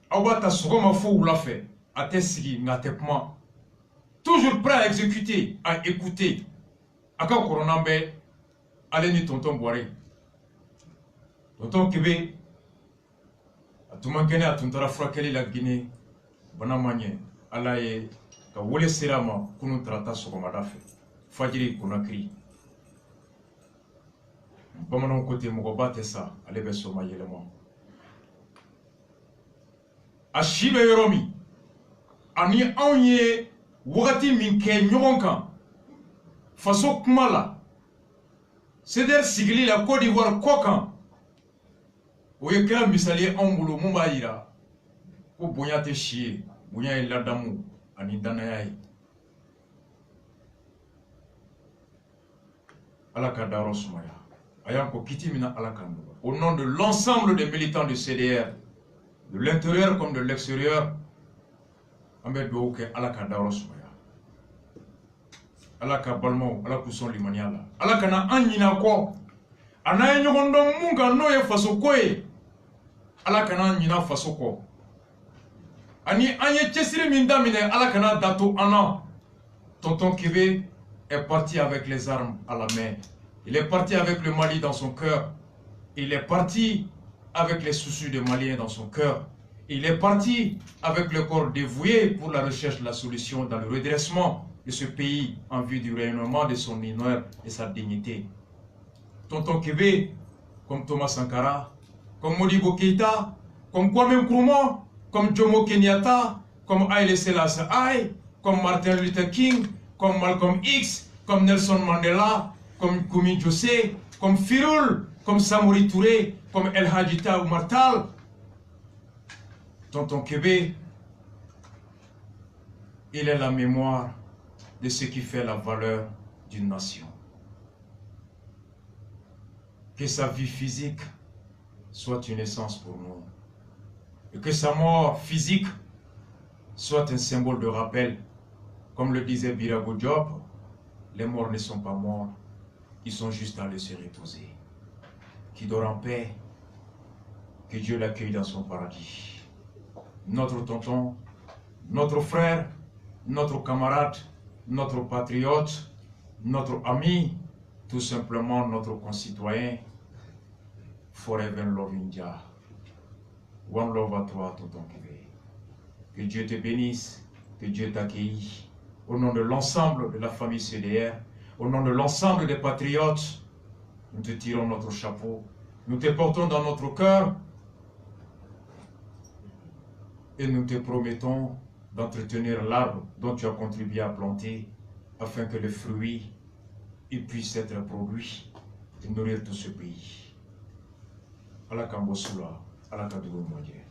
Awata sogoma fo wula fɛ, a tɛ sigi nga tɛ kuma. Toujours prêt à exécuter, à écouter. Aka kɔrɔnan bɛ ale ni tonton Boare. Tonton Kebe a tun man kɛnɛ a tun taara furakɛli la Guinée. Bana ma ɲɛ ala ye ka wele sera a ma kunun tarata sɔgɔmada fɛ fajiri Conakry bamananw ko ten mɔgɔba tɛ sa ale bɛ sɔn ma yɛlɛma a si bɛ yɔrɔ min ani anw ye wagati min kɛ ɲɔgɔn kan faso kuma la CDR sigili la Côte d'Ivoire kɔ kan o ye kɛra misali ye anw bolo mun b'a yira ko bonya tɛ si ye bonya ye ladamu ani danaya ye ala ka dayɔrɔ sumaya a y'an ko kiti min na ala k'an nɔgɔya au nom de l'ensemble des militants du CDR de l'intérieur comme de l'extérieur an bɛ dugawu kɛ ala ka dayɔrɔ sumaya ala ka balimaw ala k'u sɔn limaniya la ala kana an ɲinɛ kɔ a n'an ye ɲɔgɔn dɔn mun kan n'o ye faso ko ye ala kana an ɲinɛ faso kɔ ani an ye cɛsiri min daminɛ ala kana dato an na tonton Kebe est parti avec les armes à la main il est parti avec le Mali dans son cœur il est parti avec les soucis des Maliens dans son cœur il est parti avec le corps dévoué pour la recherche de la solution dans le redressement de ce pays en vue du rayonnement de son honneur et sa dignité tonton Kebe comme Thomas Sankara comme Modibo Keïta comme Kwame Nkrumah comme Jomo Kenyatta, comme Haile Selassie, comme Martin Luther King, comme Malcolm X, comme Nelson Mandela, comme Kumi Jose, comme Firul, comme Samori Touré, comme El Hadjita Oumar Tall. Tonton Kebe, il est la mémoire de ce qui fait la valeur d'une nation. Que sa vie physique soit une essence pour nous. Et que sa mort physique soit un symbole de rappel. Comme le disait Birago Diop, les morts ne sont pas morts, ils sont juste allés se reposer. Qui dort en paix, que Dieu l'accueille dans son paradis. Notre tonton, notre frère, notre camarade, notre patriote, notre ami, tout simplement notre concitoyen, Forever Loving Jah. One love à toi, tonton Kivé. Que Dieu te bénisse, que Dieu t'accueille. Au nom de l'ensemble de la famille CDR, au nom de l'ensemble des patriotes, nous te tirons notre chapeau, nous te portons dans notre cœur et nous te promettons d'entretenir l'arbre dont tu as contribué à planter afin que le fruit il puisse être produit et nourrir tout ce pays. À la Kambosula, à la Kadougou Moye.